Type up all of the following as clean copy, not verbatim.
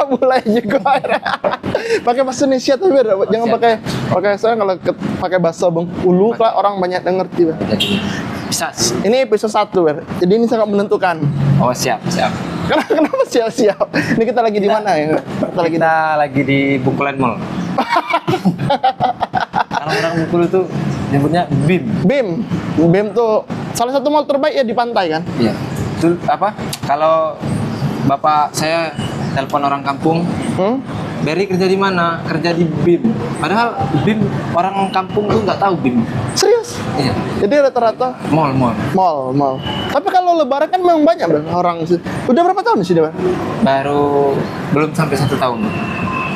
mulai juga. Pakai bahasa Indonesia tuh biar jangan pakai saya kalau pakai bahasa Bengkulu lah orang banyak yang ngerti. Ber. Bisa. Ini episode 1, Ber. Jadi ini sangat menentukan. Oh, siap. Kenapa siap? Ini kita lagi di mana ya? Kita lagi di Bungkulan Mall. Kalau orang Bengkulu tuh nyebutnya BIM. BIM tuh salah satu mall terbaik ya di pantai kan? Iya. Itu apa? Kalau bapak saya telepon orang kampung, Berry kerja di mana? Kerja di BIM. Padahal BIM orang kampung tuh nggak tahu BIM. Serius? Iya. Jadi rata-rata Mall. mall. Tapi kalau Lebaran kan memang banyak Bang, orang sih. Udah berapa tahun sih dia? Baru belum sampai 1 tahun.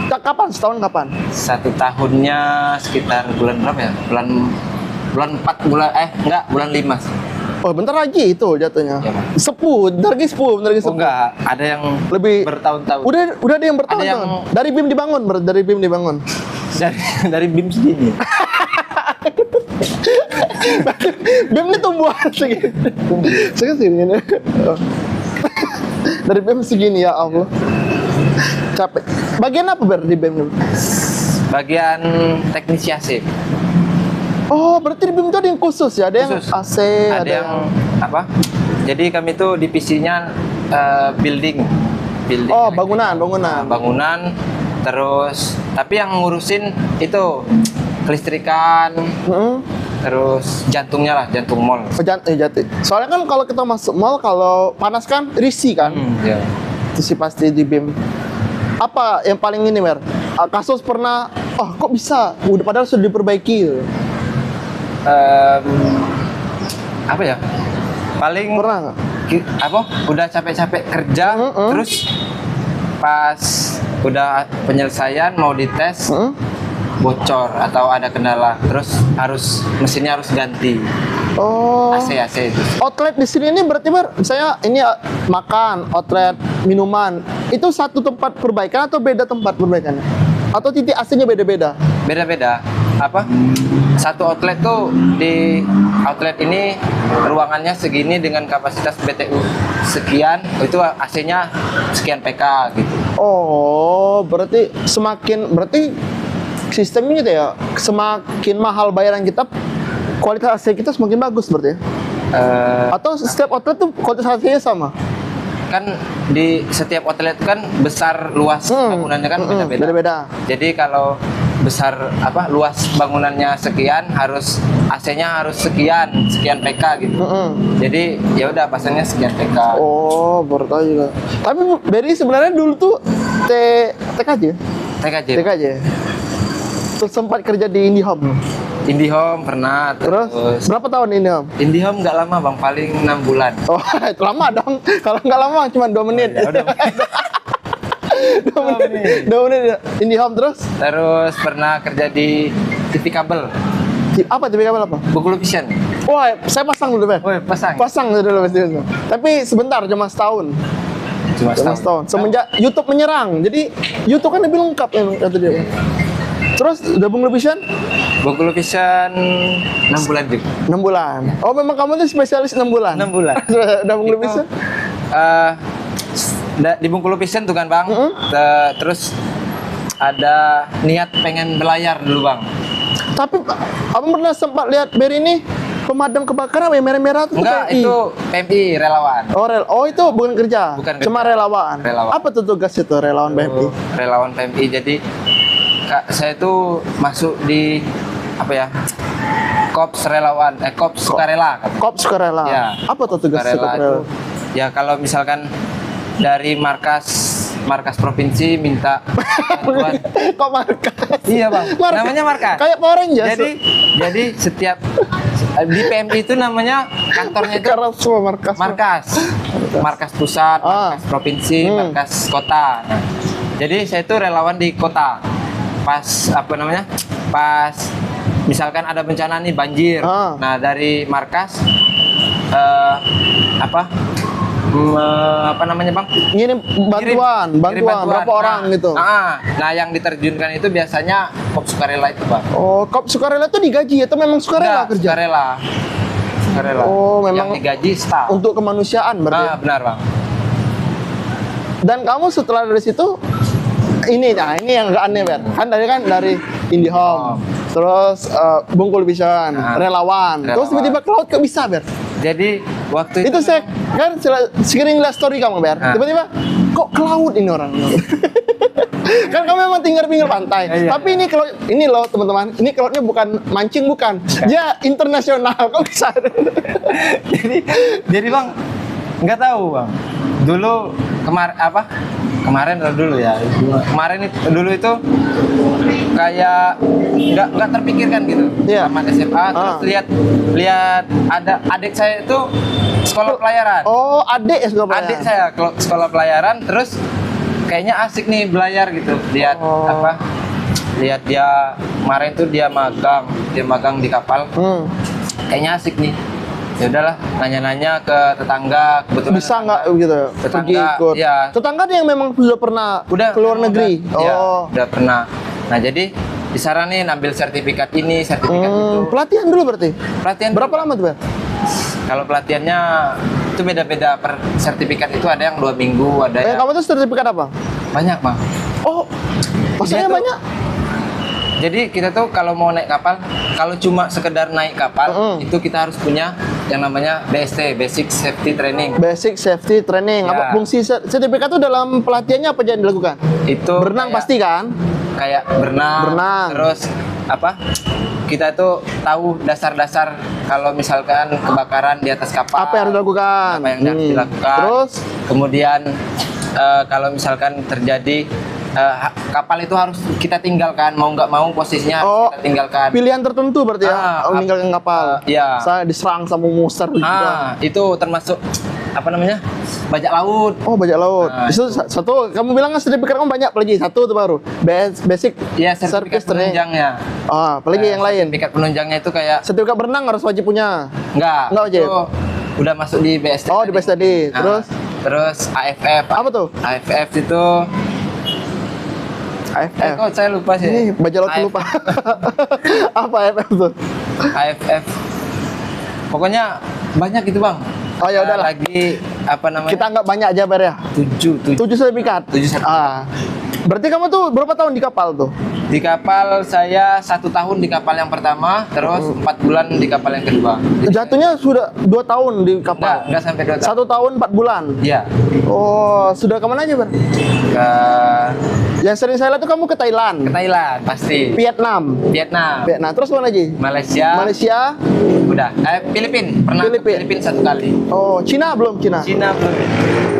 Kapan? Setahun kapan? 1 tahunnya sekitar bulan berapa ya? Bulan 4 bulan 5 sih. Oh, bentar lagi itu jatuhnya. Ya, Bang. Bentar lagi sepuh. Oh, enggak, ada yang lebih bertahun-tahun. Udah ada yang bertahun-tahun. Yang... Dari BIM dibangun. dari BIM segini. BIM ini tumbuhan segini. Dari BIM segini ya Allah. Capek. Bagian apa di BIM? Bagian teknisi AC. Oh, berarti di BIM itu ada yang khusus ya? Ada yang AC, ada yang apa? Jadi kami tuh divisinya building. Oh, bangunan. Bangunan. Terus tapi yang ngurusin itu kelistrikan. Terus jantungnya lah, jantung mall. Jati. Soalnya kan kalau kita masuk mall, kalau panas kan risih kan? Iya. Itu sih pasti di BIM. Apa yang paling ini, Mer? Kasus pernah, kok bisa? Udah padahal sudah diperbaiki. Apa ya? Paling Pernah nggak? Udah capek-capek kerja, terus pas udah penyelesaian mau dites, bocor atau ada kendala, terus mesinnya harus ganti. Oh. AC itu. Outlet di sini ini berarti misalnya ini makan, outlet minuman, itu satu tempat perbaikan atau beda tempat perbaikannya? Atau titik AC-nya beda-beda? Beda-beda. Satu outlet tuh, di outlet ini ruangannya segini dengan kapasitas BTU sekian, itu AC-nya sekian PK gitu. Oh, berarti sistemnya gitu ya, semakin mahal bayaran kita, kualitas AC kita semakin bagus berarti ya? Atau setiap outlet tuh kualitas AC-nya sama? Kan di setiap outlet kan besar luas bangunannya kan beda-beda. Jadi kalau besar luas bangunannya sekian, harus AC-nya harus sekian PK gitu. Jadi ya udah pasangnya sekian PK. Oh, baru tahu juga. Tapi Berry sebenarnya dulu tuh TKJ. TKJ. Terus sempat kerja di IndiHome. IndiHome pernah. Terus berapa tahun IndiHome? IndiHome nggak lama bang, paling 6 bulan. Oh, itu lama dong. Kalau nggak lama cuma 2 menit. Ya, udah. 2 menit IndiHome. Terus pernah kerja di TV kabel. Apa TV kabel apa? Bengkulu Vision. Wah, saya pasang dulu, Pak. Oh, pasang dulu pasti. Tapi sebentar, cuma setahun. Cuma setahun. Semenjak YouTube menyerang. Jadi YouTube kan lebih lengkap ya kata dia. Terus udah Bengkulu Vision? Bengkulu Vision 6 bulan juga. 6 bulan. Oh, memang kamu tuh spesialis 6 bulan. 6 bulan. Udah Bengkulu Vision? Di Bengkulu Vision tuh kan, Bang. Terus ada niat pengen berlayar dulu, Bang. Tapi abang pernah sempat lihat Berry ini pemadam kebakaran yang merah-merah itu? Enggak, PMI. itu PMI relawan. Oh, itu bukan kerja. Cuma relawan. Apa tuh tugas itu relawan PMI? Relawan PMI. Jadi saya tuh masuk di Korps relawan, Korps sukarela. Korps sukarela. Ya. Apa tuh tugas sukarela? Ya kalau misalkan dari markas provinsi minta bantuan. Kok markas? Iya bang, namanya markas. Kayak Power Rangers. Jadi setiap di PMI itu namanya kantornya itu markas pusat, markas provinsi, markas kota. Nah, jadi saya itu relawan di kota. Pas misalkan ada bencana nih banjir. Nah dari markas bang? Ngirim bantuan berapa orang gitu. Nah yang diterjunkan itu biasanya Korps sukarela itu bang. Oh, Korps sukarela itu digaji atau memang sukarela kerja? Sukarela. Oh, memang yang digaji staff. Untuk kemanusiaan berarti. Benar bang. Dan kamu setelah dari situ ini yang agak aneh Ber. Kan dari IndiHome, terus Bungkul Vision, relawan. Terus tiba-tiba ke laut kok bisa Ber? Jadi waktu Itu saya kan sering lihat story kamu Ber. Tiba-tiba kok ke laut ini orang. Kan kamu memang tinggal pinggir pantai. Tapi ini loh teman-teman, ini ke lautnya bukan mancing bukan. Dia internasional kok bisa. jadi Bang, nggak tahu Bang. Dulu kemarin atau dulu ya. Dulu itu kayak nggak terpikirkan gitu. Tamat SMA terus lihat ada adik saya itu sekolah pelayaran. Oh, adik ya sekolah pelayaran. Adik saya sekolah pelayaran terus kayaknya asik nih belayar gitu. Lihat lihat dia kemarin tuh dia magang di kapal. Kayaknya asik nih. Ya udahlah, nanya-nanya ke tetangga, kebetulan bisa nggak gitu pergi ikut tetangga yang memang sudah pernah ke luar negeri. Udah pernah. Nah jadi disaranin ambil sertifikat ini, sertifikat itu. Pelatihan dulu berarti? Pelatihan berapa lama tuh Ber? Kalau pelatihannya itu beda-beda, per sertifikat itu ada yang 2 minggu, ada yang... Kamu tuh sertifikat apa? Banyak Bang. Oh, maksudnya banyak? Jadi kita tuh kalau mau naik kapal, kalau cuma sekedar naik kapal, itu kita harus punya yang namanya BST, Basic Safety Training. Basic Safety Training. Apa fungsi sertifikat itu dalam pelatihannya apa yang dilakukan? Itu berenang pasti kan? Kayak berenang. Terus kita tuh tahu dasar-dasar kalau misalkan kebakaran di atas kapal. Apa yang harus dilakukan? Apa yang harus dilakukan. Terus kemudian kalau misalkan terjadi kapal itu harus kita tinggalkan, mau nggak mau posisinya harus kita tinggalkan. Pilihan tertentu berarti meninggalkan kapal. Saya diserang sama monster. Itu termasuk apa namanya? Bajak laut. Oh, bajak laut. Itu satu. Kamu bilang kan sertifikat kamu banyak, apalagi satu itu baru. Basic. Iya, sertifikat penunjangnya. Apalagi yang lain. Sertifikat penunjangnya itu kayak sertifikat berenang harus wajib punya. Enggak wajib. Udah masuk di BST. Oh, di BST tadi. Terus AFF. Apa tuh? AFF itu AFF. Kok saya lupa sih. Ini bajak laut lupa. Apa AFF tuh? AFF. Pokoknya banyak gitu Bang. Oh ya udahlah. Lagi apa namanya? Kita anggap banyak aja Ber ya. 7 sertifikat. 7 sertifikat. Berarti kamu tuh berapa tahun di kapal tuh? Di kapal saya 1 tahun di kapal yang pertama, terus 4 bulan di kapal yang kedua. Jadi jatuhnya sudah 2 tahun di kapal? Enggak sampai 2 tahun. 1 tahun 4 bulan? Iya. Oh, sudah kemana aja Ber? Yang sering saya lihat tuh kamu ke Thailand. Ke Thailand pasti. Vietnam. Terus mana lagi? Malaysia. Udah. Filipina. Pernah Filipina 1 kali. Oh, Cina belum? Cina belum.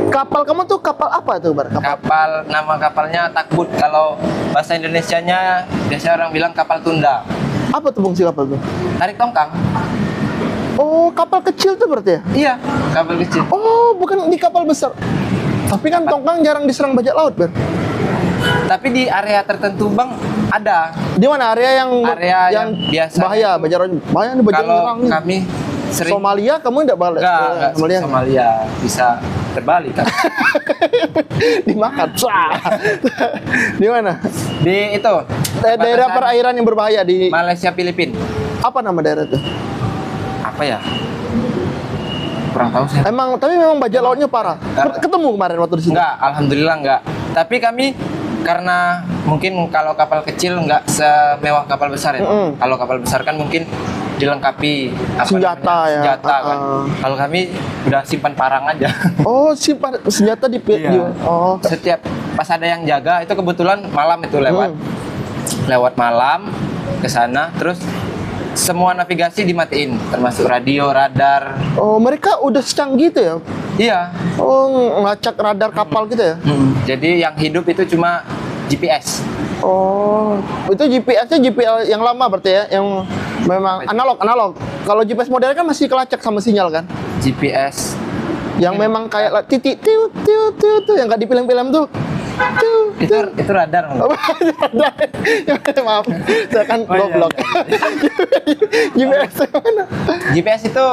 Kapal kamu tuh kapal apa tuh Bar? Kapal nama kapalnya Takbut. Kalau bahasa Indonesianya biasanya orang bilang kapal tunda. Apa tuh fungsi kapal tuh? Tarik tongkang. Oh, kapal kecil tuh berarti ya? Iya, kapal kecil. Oh, bukan di kapal besar. Tapi kan tongkang jarang diserang bajak laut, Bar. Tapi di area tertentu Bang ada. Di mana area yang biasa bahaya, bajak nih bajak kalau kami sering Somalia kamu enggak balik? Enggak, Somalia bisa terbalik kan. Dimakan. Di mana? Di itu. Daerah perairan yang berbahaya di Malaysia Filipina. Apa nama daerah itu? Apa ya? Kurang tahu sih. Tapi memang bajak lautnya parah. Ketemu kemarin waktu di sini? Enggak, alhamdulillah enggak. Tapi kami karena mungkin kalau kapal kecil nggak semewah kapal besar ya. Kalau kapal besar kan mungkin dilengkapi senjata kan. Kalau kami udah simpan parang aja. Oh, simpan senjata di Oh. Setiap pas ada yang jaga itu kebetulan malam itu lewat malam ke sana, terus semua navigasi dimatiin, termasuk radio, radar. Oh, mereka udah secanggih gitu ya? Iya. Oh, ngelacak radar kapal gitu ya? Jadi yang hidup itu cuma GPS. Oh, itu GPS-nya GPS yang lama berarti ya? Yang memang analog. Kalau GPS modern kan masih kelacak sama sinyal kan? GPS yang memang kayak titik tiu yang nggak di film-film tuh. Itu radar. Maaf, saya kan goblok. GPS mana? GPS itu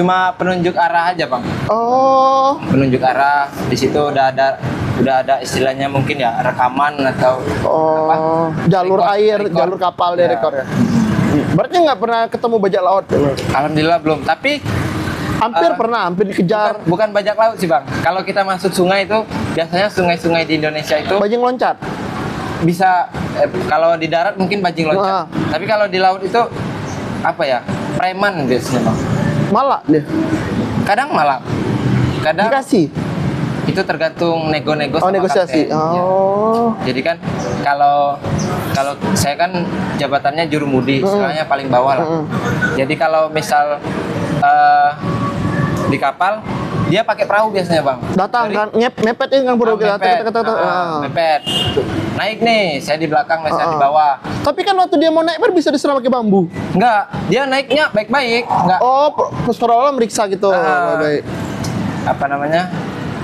cuma penunjuk arah aja, Bang. Oh. Penunjuk arah. Di situ udah ada istilahnya mungkin ya rekaman atau jalur air, jalur kapal dari rekor ya. Berarti nggak pernah ketemu bajak laut? Alhamdulillah belum. Tapi hampir dikejar. Bukan bajak laut sih, Bang. Kalau kita masuk sungai itu biasanya sungai-sungai di Indonesia itu bajing loncat. bisa kalau di darat mungkin bajing loncat. Tapi kalau di laut itu apa ya? Preman biasanya, Bang. Malah dia. Kadang malah. Kadang Dikasih. itu tergantung nego-nego Oh, sama negosiasi. kapten. Oh. Ya. Jadi kan kalau saya kan jabatannya jurumudi, istilahnya paling bawah lah. Jadi kalau misal di kapal dia pakai perahu biasanya, Bang. Datang kan mepet kan bro kita. Mepet. Naik nih, saya di belakang, saya di bawah. Tapi kan waktu dia mau naik bisa diserang pakai bambu. Enggak, dia naiknya baik-baik, enggak. Oh, seolah-olah meriksa gitu. Baik. Apa namanya?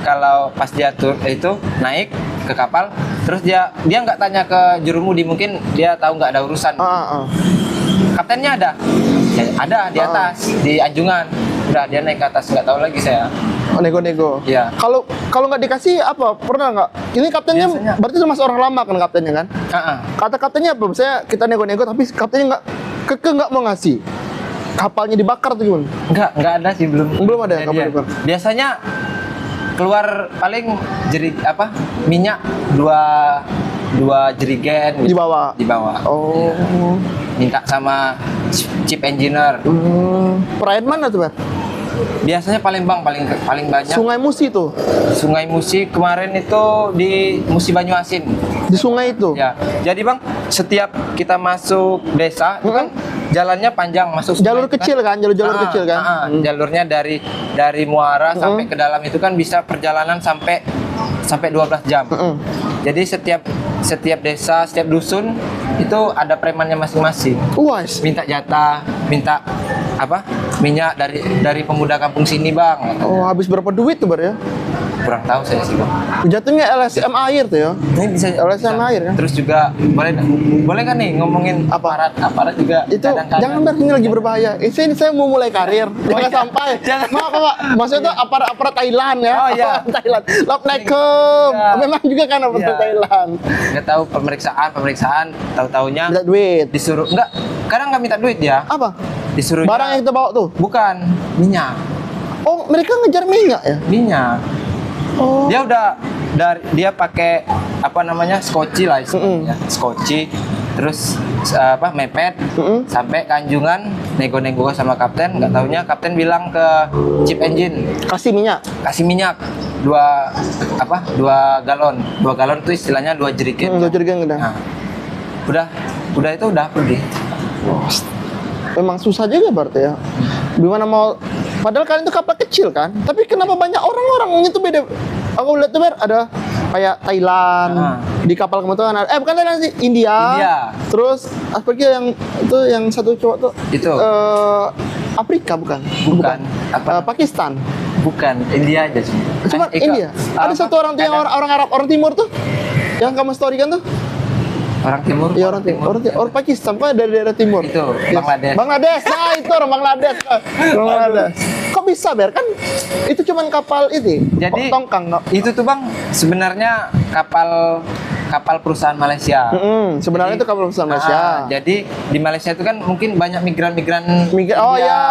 Kalau pas dia itu naik ke kapal, terus dia nggak tanya ke jurumudi, mungkin dia tahu nggak ada urusan. Kaptennya ada, ya, ada di atas, di anjungan. Udah dia naik ke atas, nggak tahu lagi saya. Oh, nego-nego. Iya. Kalau nggak dikasih apa? Pernah nggak? Ini kaptennya Biasanya. berarti termasuk orang lama kan kaptennya kan? Kata kaptennya apa? Misalnya kita nego-nego tapi kaptennya nggak mau ngasih. Kapalnya dibakar tuh gimana? Nggak ada sih, belum ada kapal kejadian. dibakar. Biasanya keluar paling minyak dua jerigen Di bawah. di bawah. Oh. Minta sama chief engineer. Perayaan mana tuh, Ber? Biasanya Palembang paling banyak. Sungai Musi tuh. Sungai Musi kemarin itu di Musi Banyuasin. Di sungai itu. Ya. Jadi, Bang, setiap kita masuk desa itu kan jalannya panjang masuk sungai, Jalur kecil kan, jalur kecil kan. Jalurnya dari muara sampai ke dalam itu kan bisa perjalanan sampai 12 jam. Jadi setiap desa, setiap dusun itu ada premannya masing-masing. Uas. Minta jatah, minta minyak dari pemuda kampung sini, Bang. Oh, habis berapa duit tuh, Ber ya? Kurang tahu saya sih, Bang. Jatuhnya LSM air tuh ya. Ini bisa LSM air kan. Terus juga boleh kan nih ngomongin aparat juga Itu kadang-kadang. jangan, Ber, ini lagi berbahaya. Saya mau mulai karir. Jangan sampai. Jangan. Maaf, Pak. Maksudnya tuh aparat Thailand ya. Oh, iya. Thailand. Assalamualaikum. Iya. Memang juga kan aparat Iya. Thailand. Nggak tahu pemeriksaan, tahu-taunya Minta duit. disuruh kadang nggak minta duit ya. Apa? Disuruh Barang yang kita bawa tuh. bukan minyak. Oh, mereka ngejar minyak ya? Minyak. Oh. Dia pakai skoci lah istilahnya. Skoci terus mepet sampai ke anjungan, nego-nego sama kapten, nggak taunya kapten bilang ke chief engine Kasih minyak. kasih minyak 2 galon. 2 galon itu istilahnya 2 jerigen. 2 jerigen udah. Nah, udah itu udah pergi. Memang susah juga berarti ya. Gimana mau, padahal kalian itu kapal kecil kan, tapi kenapa banyak orang-orang itu beda. Aku lihat tuh, Ber, ada kayak Thailand di kapal kamu tuh kan ada, bukan Thailand sih, India. Terus apa lagi yang satu cowok tuh Itu Afrika bukan? Pakistan. bukan India aja sih. Cuma India. Ada satu orang tuh yang orang Arab, orang Timur tuh, yang kamu storykan tuh. Orang timur. Iya, orang Timur. Orang Pakistan, pokoknya dari daerah timur. Itu Yes. Bangladesh. Bangladesh. Nah, itu orang Bangladesh. Bangladesh. Kok bisa, Ber? Kan itu cuman kapal itu. Jadi tongkang, no? itu tuh, Bang, sebenarnya kapal perusahaan Malaysia. Sebenarnya itu kapal perusahaan Malaysia. Jadi di Malaysia itu kan mungkin banyak migran Oh ya,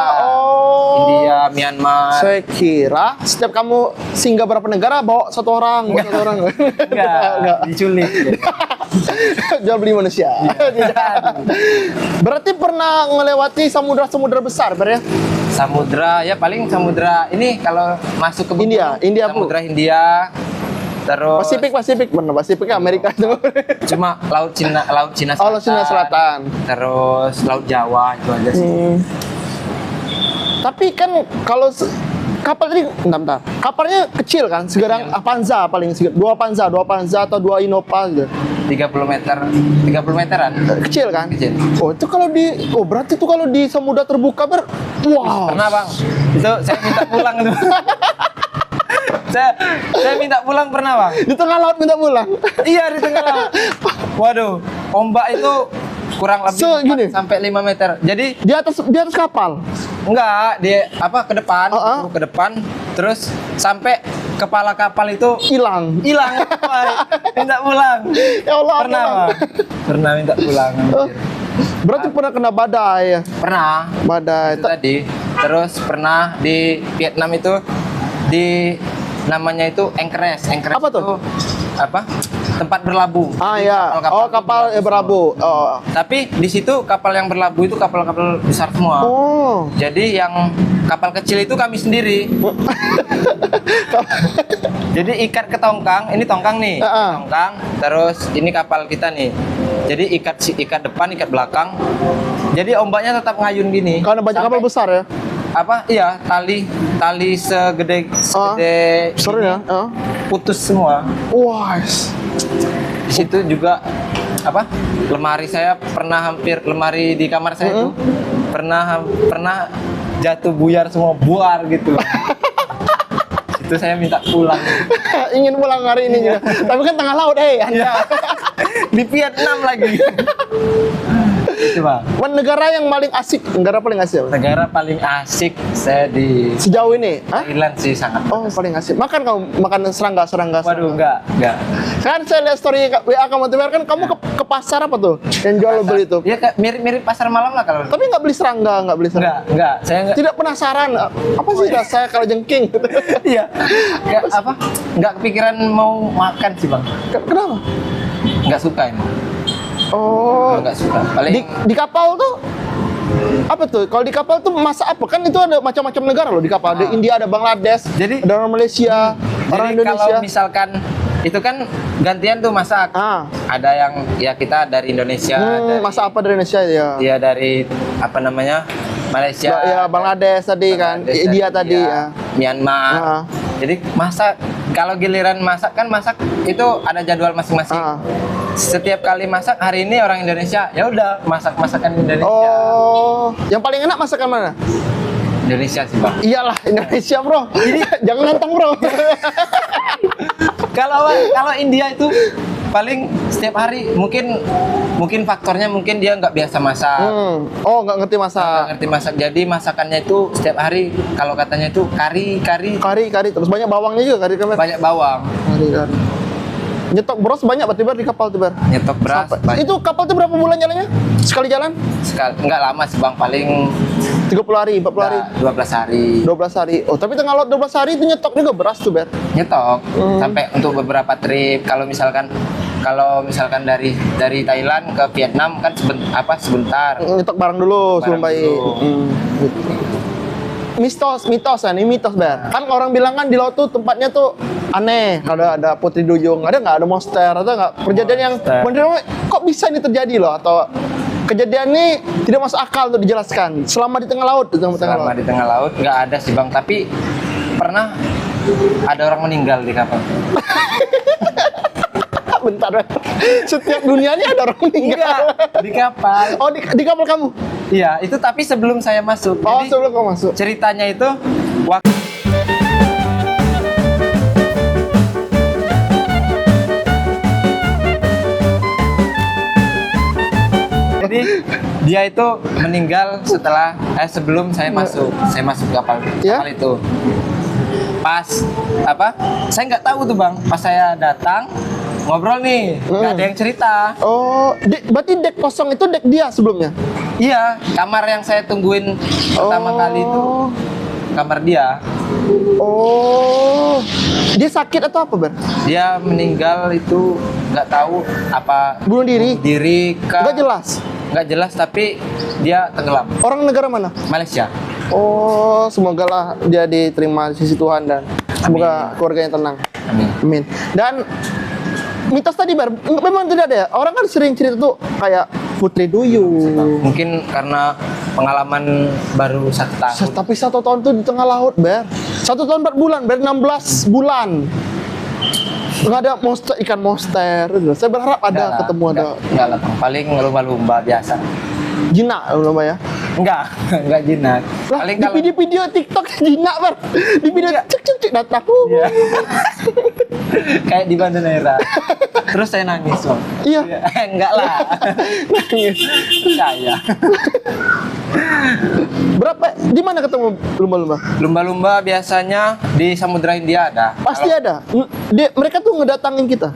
India, Myanmar. Saya kira setiap kamu singgah berapa negara bawa satu orang. Enggak, diculik. Jual beli manusia. Tidak. Berarti pernah melewati samudra besar, Ber ya? Samudra ya paling samudra ini kalau masuk ke India Bu. Samudra Hindia. Terus Pasifik benar, Pasifik Amerika itu. Cuma Laut Cina Selatan. Oh, Laut Cina Selatan. Terus Laut Jawa itu aja sih. Tapi kan kalau kapal tadi, bentar. Kapalnya kecil kan, sekarang Avanza paling 2 Avanza atau 2 Innova gitu. 30 meteran. Kecil kan? Kecil. Oh, itu kalau berarti tuh kalau di samudra terbuka wow. Pernah, Bang. Itu saya minta pulang itu. saya minta pulang pernah, Bang. Di tengah laut minta pulang. Iya, di tengah laut. Waduh, ombak itu kurang lebih 4 sampai 5 meter. Jadi di atas kapal. Enggak, ke depan, ke depan, terus sampai kepala kapal itu hilang. Minta pulang. Ya Allah. Pernah, Bang. Pernah minta pulang. Berarti pernah kena badai ya? Pernah. Badai. Itu tadi. Terus pernah di Vietnam itu namanya itu Anchorage. Apa tuh? tempat berlabuh. Ah Jadi ya. Oh, kapal berlabuh. Oh. Tapi di situ kapal yang berlabuh itu kapal-kapal besar semua. Oh. Jadi yang kapal kecil itu kami sendiri. Jadi ikat ke tongkang, ini tongkang nih, tongkang. Terus ini kapal kita nih. Jadi ikat depan, ikat belakang. Jadi ombaknya tetap ngayun gini. Karena banyak kapal besar ya. Apa? Iya, tali segede seru ya. putus semua. Wah. Di situ juga apa? Lemari saya pernah lemari di kamar saya itu pernah jatuh buyar semua, buar gitu. Itu saya minta pulang. Ingin pulang hari ini juga. Tapi kan tengah laut, Anda. Di Vietnam lagi. Itu Bang. Negara yang paling asik, negara paling asik apa? Negara paling asik saya di Sejauh ini, Thailand sih sangat. Oh, paling asik. Makan kamu makan serangga. Waduh, enggak. Kan saya lihat story WA kamu tuh kan kamu ke pasar apa tuh? Yang jual beli itu. Ya mirip pasar malam lah kalau. Tapi nggak beli serangga. Enggak. Saya enggak. Tidak penasaran apa sih rasanya kalau jengking? Iya. Enggak kepikiran mau makan sih, Bang. Kenapa? Enggak suka ini. Oh. Enggak suka. Paling di kapal tuh apa tuh? Kalau di kapal tuh masak apa? Kan itu ada macam-macam negara loh di kapal. Ada India, ada Bangladesh, Jadi- ada orang Malaysia, orang jadi Indonesia. kalau misalkan itu kan gantian tuh masak. Ada yang ya kita dari Indonesia, Masak apa dari Indonesia ya? dia dari apa namanya? Malaysia. Ya, Bangladesh tadi kan, Bangladesh, India dari tadi India, Myanmar. Jadi masak, kalau giliran masak itu ada jadwal masing-masing. Setiap kali masak, hari ini orang Indonesia, ya udah masak masakan Indonesia. Oh, yang paling enak masakan mana? Indonesia sih, Bang. Iyalah Indonesia, bro. Jangan nantang, bro. Kalau India itu paling setiap hari mungkin faktornya mungkin dia nggak biasa masak. Oh, nggak ngerti masak. Nggak ngerti masak. Jadi masakannya itu setiap hari kalau katanya itu kari Terus banyak bawangnya juga kari kan? banyak bawang. Kari. Nyetok beras banyak berarti Bar, di kapal tuh Bar. Nyetok beras. banyak. Itu kapal tuh berapa bulan jalannya? Sekali jalan? Nggak lama sih, Bang, paling 30 hari, 40 hari. 12 hari. 12 hari. Oh, tapi tengah laut 12 hari itu nyetok juga beras tuh, Bar. Nyetok sampai untuk beberapa trip. Kalau misalkan dari Thailand ke Vietnam kan sebentar. Nyetok barang dulu sebelum bayi. Mitos Bar. Kan orang bilang kan di laut tuh tempatnya tuh aneh. Ada putri duyung, nggak ada monster, atau nggak kejadian yang bener kok bisa ini terjadi loh, atau kejadian ini tidak masuk akal untuk dijelaskan selama di tengah laut. Selama di tengah laut nggak ada sih, Bang, tapi pernah ada orang meninggal di kapal. Bentar. Setiap dunianya ada orang meninggal. Di kapal. Oh, di kapal kamu? Iya, itu tapi sebelum saya masuk. Oh, Jadi, sebelum kamu masuk. ceritanya itu waktu jadi dia itu meninggal sebelum saya masuk kapal itu. Pas saya nggak tahu tuh, Bang, pas saya datang ngobrol nih, nggak ada yang cerita. Oh, berarti dek kosong itu dek dia sebelumnya? Iya, kamar yang saya tungguin pertama kali itu kamar dia. Oh, dia sakit atau apa, Bar? Dia meninggal itu nggak tahu apa. Bunuh diri? Nggak jelas, tapi dia tenggelam. Orang negara mana? Malaysia. Oh, semoga lah dia diterima di sisi Tuhan dan semoga keluarganya tenang. Amin. Dan mitos tadi, Bar, memang tidak ada ya? Orang kan sering cerita tuh kayak putri duyung. Mungkin karena pengalaman baru 1 tahun. Tapi 1 tahun tuh di tengah laut, Bar. 1 tahun 4 bulan, Bar, 16 bulan. Nggak ada ikan monster. Saya berharap ada ketemu. Enggak lah, Bang. Paling lumba-lumba biasa. Jinak lumba ya? Enggak jinak. Lah, Paling di video TikTok jinak, Bar. Di video cek datang. Iya. Kayak di Banda Neira. Terus saya nangis, Bang. Iya. Enggak lah. Nangis. Saya. Berapa? Di mana ketemu lumba-lumba? Lumba-lumba biasanya di Samudra Hindia ada. Pasti ada. Mereka tuh ngedatangin kita.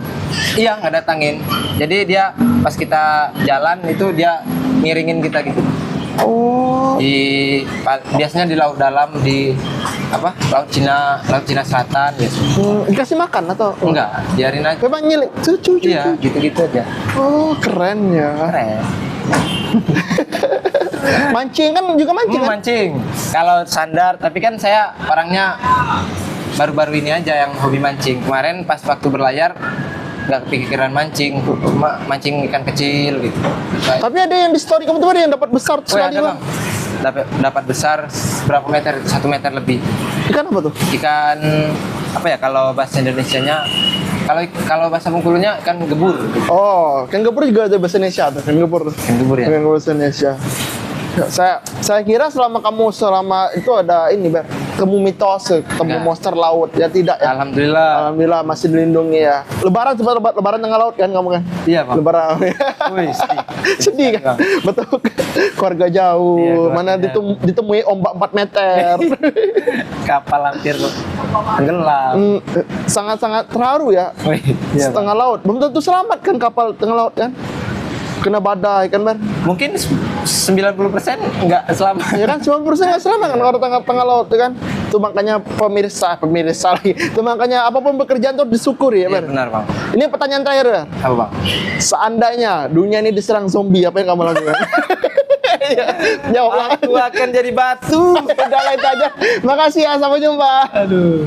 Iya, nggak datangin. Jadi dia pas kita jalan itu dia ngiringin kita gitu. Oh. Biasanya di laut dalam, di apa? Laut Cina Selatan gitu. Dikasih makan atau Enggak, biarin aja. Memang nyilik. Cucu. Iya, gitu-gitu aja. Oh, keren ya. Keren. Mancing kan juga mancing kan? Mancing. Kalau sandar, tapi kan saya orangnya baru-baru ini aja yang hobi mancing. Kemarin pas waktu berlayar nggak kepikiran mancing, mancing ikan kecil gitu. Tapi ada yang di story kamu tuh ada yang dapat besar Oh, sekali, ada Bang. bang. Dapat besar berapa meter? 1 meter lebih. Ikan apa tuh? Ikan apa ya kalau bahasa Indonesianya? Kalau bahasa Bengkulunya ikan gebur. Oh, kan gepur juga ada bahasa Indonesia tuh, kan gepur. Ikan gebur ya. Kan bahasa Indonesia. Saya kira selama itu ada ini, Ber. Ketemu mitos, ketemu Enggak. monster laut. Ya tidak ya. Alhamdulillah. Alhamdulillah masih dilindungi ya. Lebaran sempat lebaran tengah laut kan kamu kan? Iya bang. Lebaran. Wih, sedih. Sedih kan? Betul. Keluarga jauh, Iya, keluarga mana jauh. ditemui ombak 4 meter. Kapal hampir tenggelam. Sangat-sangat terharu ya. Wih, iya, Bang. Tengah laut. Belum tentu selamat kan kapal tengah laut kan? Kena badai kan, Bar? Mungkin 90% nggak selamat. Ya kan 90% nggak selamat kan orang tengah laut tuh kan. Itu makanya pemirsa lagi. Itu makanya apapun pekerjaan tuh disyukuri ya, Iya Bar. benar bang. Ini pertanyaan terakhir, Bar. Apa bang? Seandainya dunia ini diserang zombie, apa yang kamu lakukan? Iya, jawab lah. Aku akan jadi batu. Udah lah itu aja. Makasih ya, sampai jumpa. Aduh.